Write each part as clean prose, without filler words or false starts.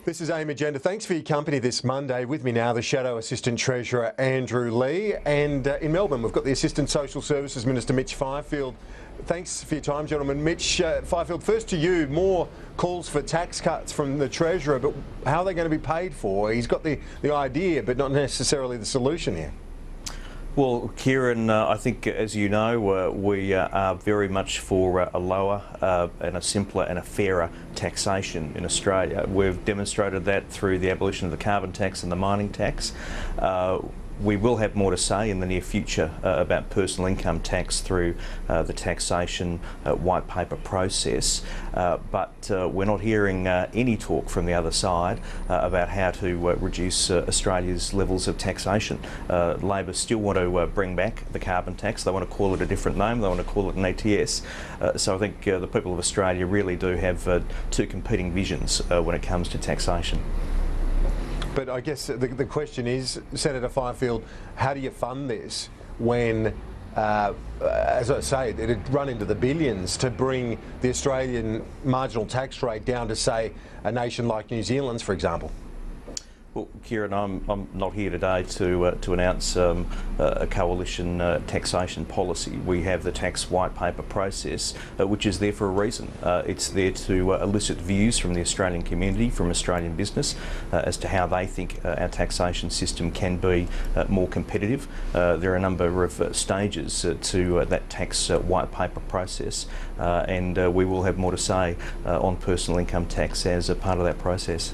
This is AIM Agenda. Thanks for your company this Monday. With me now, the Shadow Assistant Treasurer, Andrew Leigh. And in Melbourne, we've got the Assistant Social Services Minister, Mitch Fifield. Thanks for your time, gentlemen. Mitch Fifield, first to you. More calls for tax cuts from the Treasurer, but how are they going to be paid for? He's got the idea, but not necessarily the solution here. Well, Kieran, I think, as you know, we are very much for a lower and a simpler and a fairer taxation in Australia. We've demonstrated that through the abolition of the carbon tax and the mining tax. We will have more to say in the near future about personal income tax through the taxation white paper process, but we're not hearing any talk from the other side about how to reduce Australia's levels of taxation. Labor still want to bring back the carbon tax. They want to call it a different name. They want to call it an ETS. So I think the people of Australia really do have two competing visions when it comes to taxation. But I guess the question is, Senator Fifield, how do you fund this when, as I say, it'd run into the billions to bring the Australian marginal tax rate down to, say, a nation like New Zealand's, for example? Well, Kieran, I'm not here today to announce a coalition taxation policy. We have the tax white paper process, which is there for a reason. It's there to elicit views from the Australian community, from Australian business, as to how they think our taxation system can be more competitive. There are a number of stages to that tax white paper process, and we will have more to say on personal income tax as a part of that process.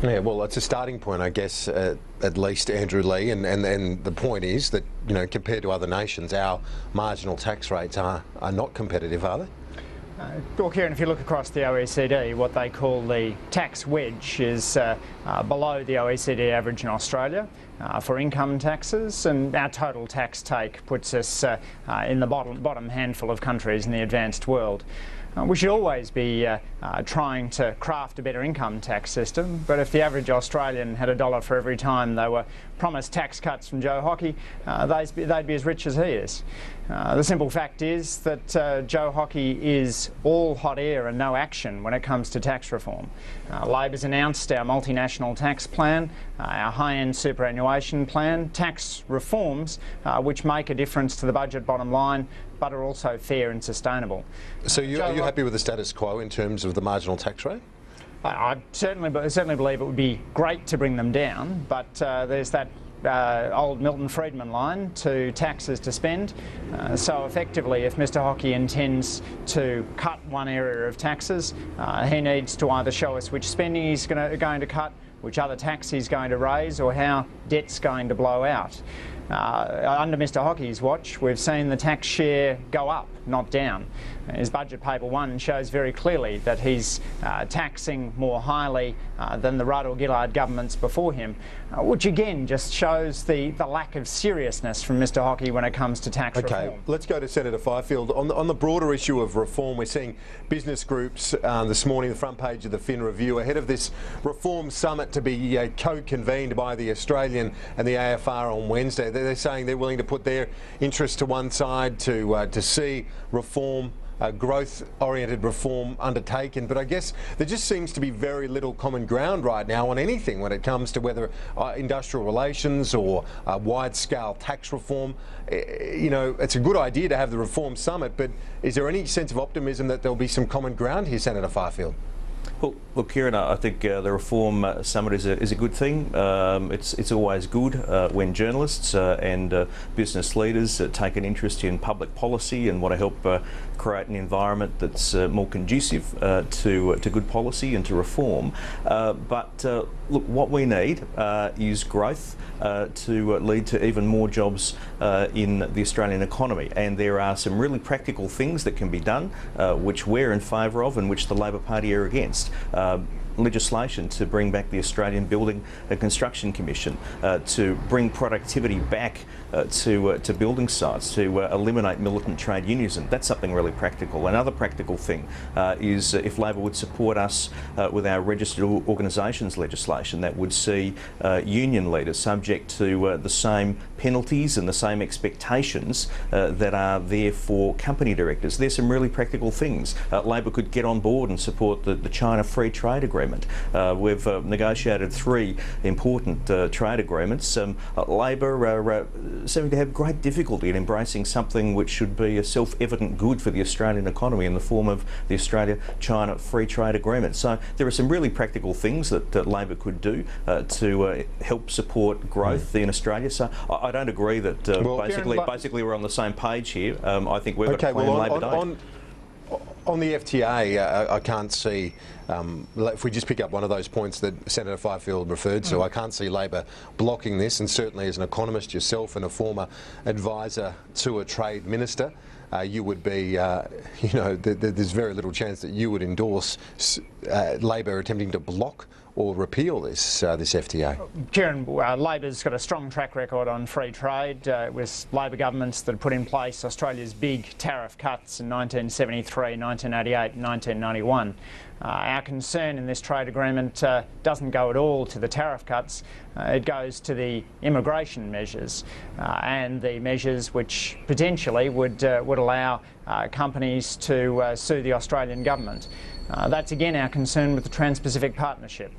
Yeah, well, it's a starting point, I guess, at least, Andrew Leigh, and the point is that, you know, compared to other nations, our marginal tax rates are not competitive, are they? Well, Kieran, if you look across the OECD, what they call the tax wedge is below the OECD average in Australia for income taxes, and our total tax take puts us in the bottom handful of countries in the advanced world. We should always be trying to craft a better income tax system, but if the average Australian had $1 for every time they were promised tax cuts from Joe Hockey, they'd be as rich as he is. The simple fact is that Joe Hockey is all hot air and no action when it comes to tax reform. Labor's announced our multinational tax plan, our high-end superannuation plan, tax reforms which make a difference to the budget bottom line, but are also fair and sustainable. So are you happy with the status quo in terms of the marginal tax rate? I certainly believe it would be great to bring them down, but there's that old Milton Friedman line, to tax is to spend. So effectively, if Mr Hockey intends to cut one area of taxes, he needs to either show us which spending he's going to cut, which other tax he's going to raise, or how debt's going to blow out. Under Mr Hockey's watch, we've seen the tax share go up, not down. His budget paper 1 shows very clearly that he's taxing more highly than the Rudd or Gillard governments before him, which again just shows the lack of seriousness from Mr Hockey when it comes to tax reform. Okay, let's go to Senator Fifield. On the broader issue of reform, we're seeing business groups this morning, the front page of the Fin Review, ahead of this reform summit to be co-convened by the Australian and the AFR on Wednesday. They're saying they're willing to put their interests to one side to see reform, growth-oriented reform undertaken, but I guess there just seems to be very little common ground right now on anything when it comes to whether industrial relations or wide-scale tax reform. You know, it's a good idea to have the reform summit, but is there any sense of optimism that there'll be some common ground here, Senator Fifield? Well, look, Kieran, I think the Reform Summit is a good thing. It's always good when journalists and business leaders take an interest in public policy and want to help create an environment that's more conducive to good policy and to reform. But look, what we need is growth to lead to even more jobs in the Australian economy. And there are some really practical things that can be done, which we're in favour of and which the Labor Party are against. Legislation to bring back the Australian Building and Construction Commission, to bring productivity back to building sites, to eliminate militant trade unionism. That's something really practical. Another practical thing is if Labor would support us with our registered organisations legislation that would see union leaders subject to the same penalties and the same expectations that are there for company directors. There's some really practical things. Labor could get on board and support the China Free Trade Agreement. agreement. We've negotiated 3 important trade agreements. Labor seeming to have great difficulty in embracing something which should be a self-evident good for the Australian economy in the form of the Australia-China Free Trade Agreement. So there are some really practical things that Labor could do to help support growth in Australia. So I don't agree that basically we're on the same page here. I think we've got to plan Labor Day. On the FTA, I can't see, if we just pick up one of those points that Senator Fifield referred to, I can't see Labor blocking this, and certainly as an economist yourself and a former advisor to a trade minister, you would be, there's very little chance that you would endorse Labor attempting to block or repeal this FTA. Kieran, Labor's got a strong track record on free trade. It was Labor governments that put in place Australia's big tariff cuts in 1973, 1988 and 1991. Our concern in this trade agreement doesn't go at all to the tariff cuts. It goes to the immigration measures and the measures which potentially would allow companies to sue the Australian government. That's again our concern with the Trans-Pacific Partnership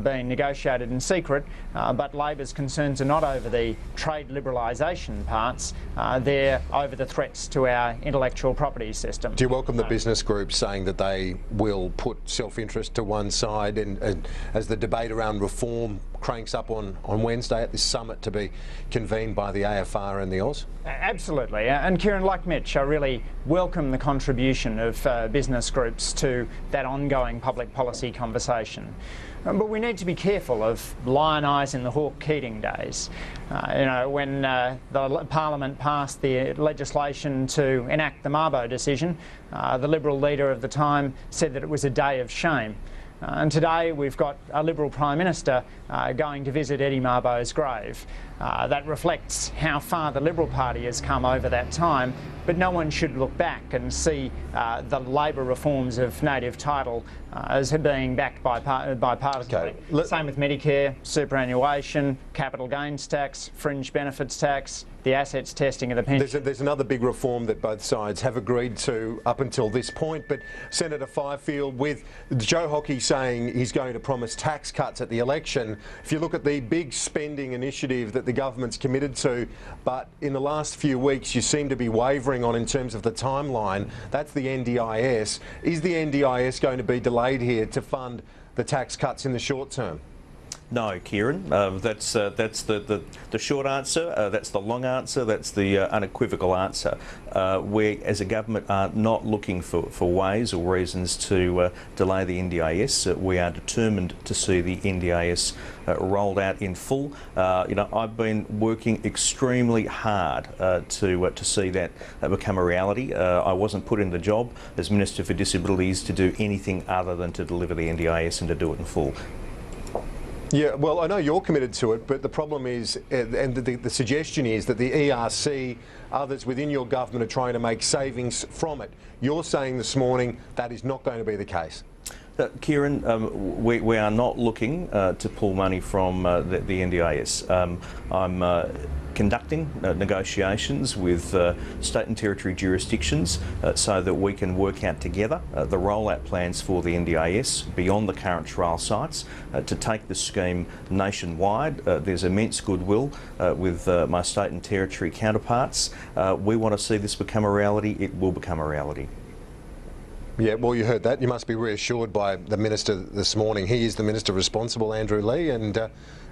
being negotiated in secret, but Labor's concerns are not over the trade liberalisation parts, they're over the threats to our intellectual property system. Do you welcome the business groups saying that they will put self-interest to one side and as the debate around reform cranks up on Wednesday at this summit to be convened by the AFR and the Oz? Absolutely, and Kieran, like Mitch, I really welcome the contribution of business groups to that ongoing public policy conversation. But we need to be careful of lionising the Hawke Keating days. When the Parliament passed the legislation to enact the Mabo decision, the Liberal leader of the time said that it was a day of shame. And today we've got a Liberal Prime Minister going to visit Eddie Mabo's grave. That reflects how far the Liberal Party has come over that time, but no one should look back and see the Labor reforms of native title as being backed bipartisanly. Okay. Same with Medicare, superannuation, capital gains tax, fringe benefits tax, the assets testing of the pension. There's another big reform that both sides have agreed to up until this point, but Senator Fifield, with Joe Hockey saying he's going to promise tax cuts at the election, if you look at the big spending initiative that the government's committed to, but in the last few weeks you seem to be wavering on in terms of the timeline, that's the NDIS. Is the NDIS going to be delayed here to fund the tax cuts in the short term? No, Kieran. That's the short answer. That's the long answer. That's the unequivocal answer. We, as a government, are not looking for ways or reasons to delay the NDIS. We are determined to see the NDIS rolled out in full. I've been working extremely hard to see that become a reality. I wasn't put in the job as Minister for Disabilities to do anything other than to deliver the NDIS and to do it in full. Yeah, well, I know you're committed to it, but the problem is, and the suggestion is that the ERC, others within your government are trying to make savings from it. You're saying this morning that is not going to be the case. Kieran, we are not looking to pull money from the NDIS. I'm conducting negotiations with state and territory jurisdictions so that we can work out together the rollout plans for the NDIS beyond the current trial sites to take the scheme nationwide. There's immense goodwill with my state and territory counterparts. We want to see this become a reality. It will become a reality. Yeah, well, you heard that. You must be reassured by the Minister this morning. He is the Minister responsible, Andrew Leigh, and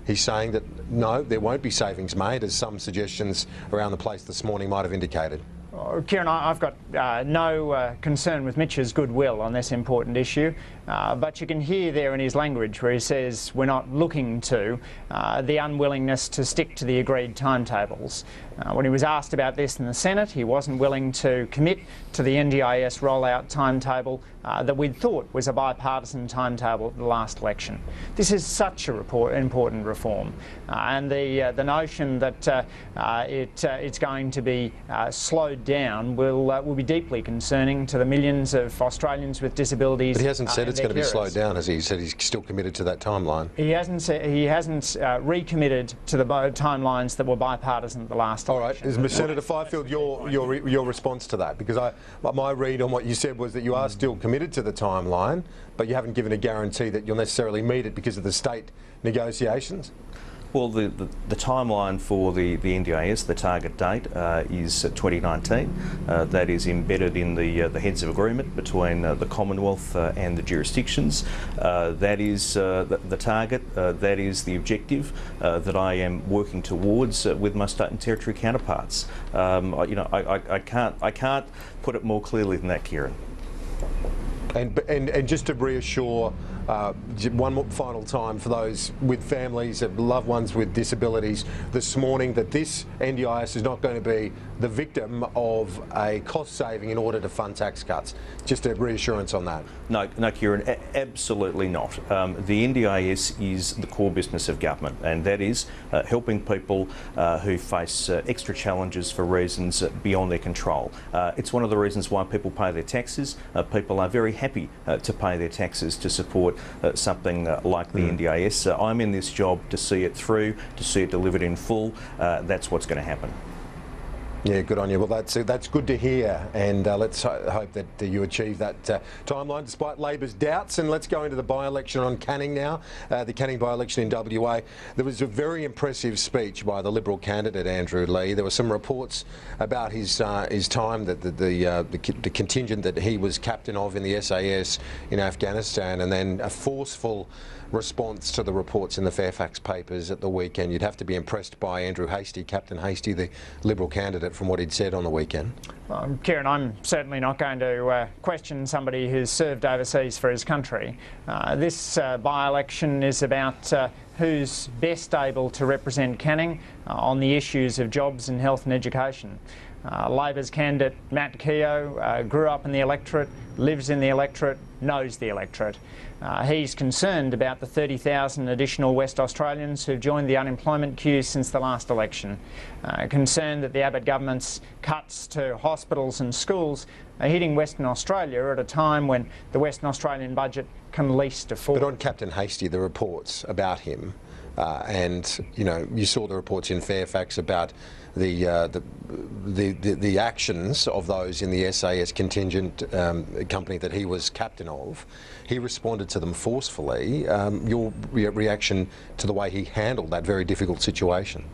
he's saying that no, there won't be savings made, as some suggestions around the place this morning might have indicated. Kieran, I've got no concern with Mitch's goodwill on this important issue, but you can hear there in his language where he says we're not looking to, the unwillingness to stick to the agreed timetables. When he was asked about this in the Senate, he wasn't willing to commit to the NDIS rollout timetable that we'd thought was a bipartisan timetable at the last election. This is such an important reform, and the notion that it's going to be slowed down will be deeply concerning to the millions of Australians with disabilities. But he hasn't said it's going to be slowed down, has he? He said he's still committed to that timeline. He hasn't recommitted to the timelines that were bipartisan at the last last All right, election. is Senator Fifield your response to that? Because my read on what you said was that you are still committed to the timeline, but you haven't given a guarantee that you'll necessarily meet it because of the state negotiations. Well, the timeline for the NDIS, the target date, is 2019. That is embedded in the heads of agreement between the Commonwealth and the jurisdictions. That is the target. That is the objective that I am working towards with my state and territory counterparts. I can't put it more clearly than that, Kieran. And just to reassure one more final time for those with families and loved ones with disabilities this morning that this NDIS is not going to be the victim of a cost saving in order to fund tax cuts. Just a reassurance on that. No, Kieran, absolutely not. The NDIS is the core business of government, and that is helping people who face extra challenges for reasons beyond their control. It's one of the reasons why people pay their taxes. People are very happy to pay their taxes to support something like the NDIS. I'm in this job to see it through, to see it delivered in full. That's what's going to happen. Yeah, good on you. Well, that's good to hear, and let's hope that you achieve that timeline despite Labor's doubts. And let's go into the by-election on Canning now, the Canning by-election in WA. There was a very impressive speech by the Liberal candidate Andrew Leigh. There were some reports about his time, that the contingent that he was captain of in the SAS in Afghanistan, and then a forceful response to the reports in the Fairfax papers at the weekend. You'd have to be impressed by Andrew Hastie, Captain Hastie, the Liberal candidate, from what he'd said on the weekend. Kieran, I'm certainly not going to question somebody who's served overseas for his country. This by-election is about who's best able to represent Canning on the issues of jobs and health and education. Labor's candidate Matt Keogh grew up in the electorate, lives in the electorate, knows the electorate. He's concerned about the 30,000 additional West Australians who've joined the unemployment queue since the last election. Concerned that the Abbott government's cuts to hospitals and schools are hitting Western Australia at a time when the Western Australian budget can least afford. But on Captain Hastie, the reports about him, and you saw the reports in Fairfax about the actions of those in the SAS contingent company that he was captain of. He responded to them forcefully. Your reaction to the way he handled that very difficult situation?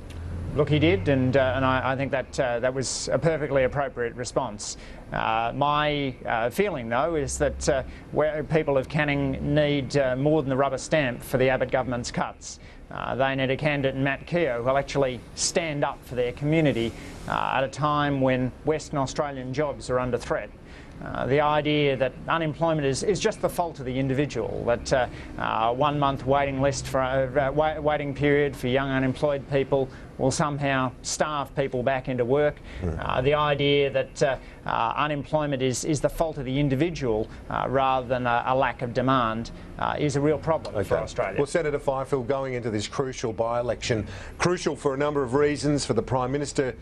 Look, he did, and I think that that was a perfectly appropriate response. My feeling, though, is that where people of Canning need more than the rubber stamp for the Abbott government's cuts. They need a candidate in Matt Keogh who'll actually stand up for their community at a time when Western Australian jobs are under threat. The idea that unemployment is just the fault of the individual, that 1 month waiting list for waiting period for young unemployed people will somehow starve people back into work. The idea that unemployment is the fault of the individual rather than a lack of demand is a real problem for Australia. Well, Senator Fifield, going into this crucial by-election, crucial for a number of reasons, for the Prime Minister,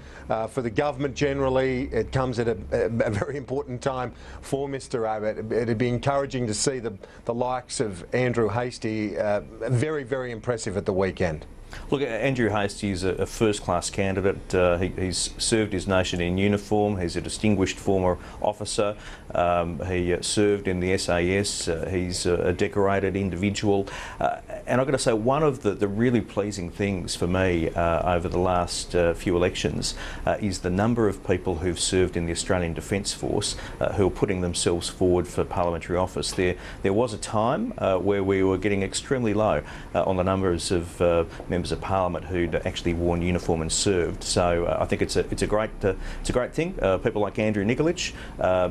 for the government generally. It comes at a very important time for Mr Abbott. It'd be encouraging to see the likes of Andrew Hastie, very, very impressive at the weekend. Look, Andrew Hastie is a first-class candidate. He's served his nation in uniform. He's a distinguished former officer. He served in the SAS. He's a decorated individual. And I've got to say, one of the really pleasing things for me over the last few elections is the number of people who've served in the Australian Defence Force who are putting themselves forward for parliamentary office. There was a time where we were getting extremely low on the numbers of members of Parliament who'd actually worn uniform and served. So I think it's a great thing. People like Andrew Nikolic,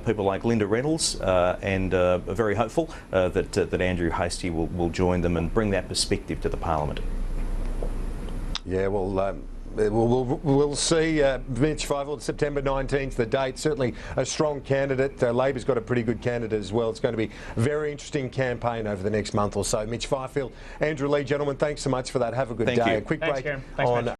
people like Linda Reynolds, and very hopeful that Andrew Hastie will join them and bring that perspective to the Parliament. Yeah, well. We'll see. Mitch Fifield, September 19th, the date. Certainly a strong candidate. Labor's got a pretty good candidate as well. It's going to be a very interesting campaign over the next month or so. Mitch Fifield, Andrew Leigh, gentlemen, thanks so much for that. Have a good day. You. A quick Thanks, break Kieran. Thanks, on. Mitch.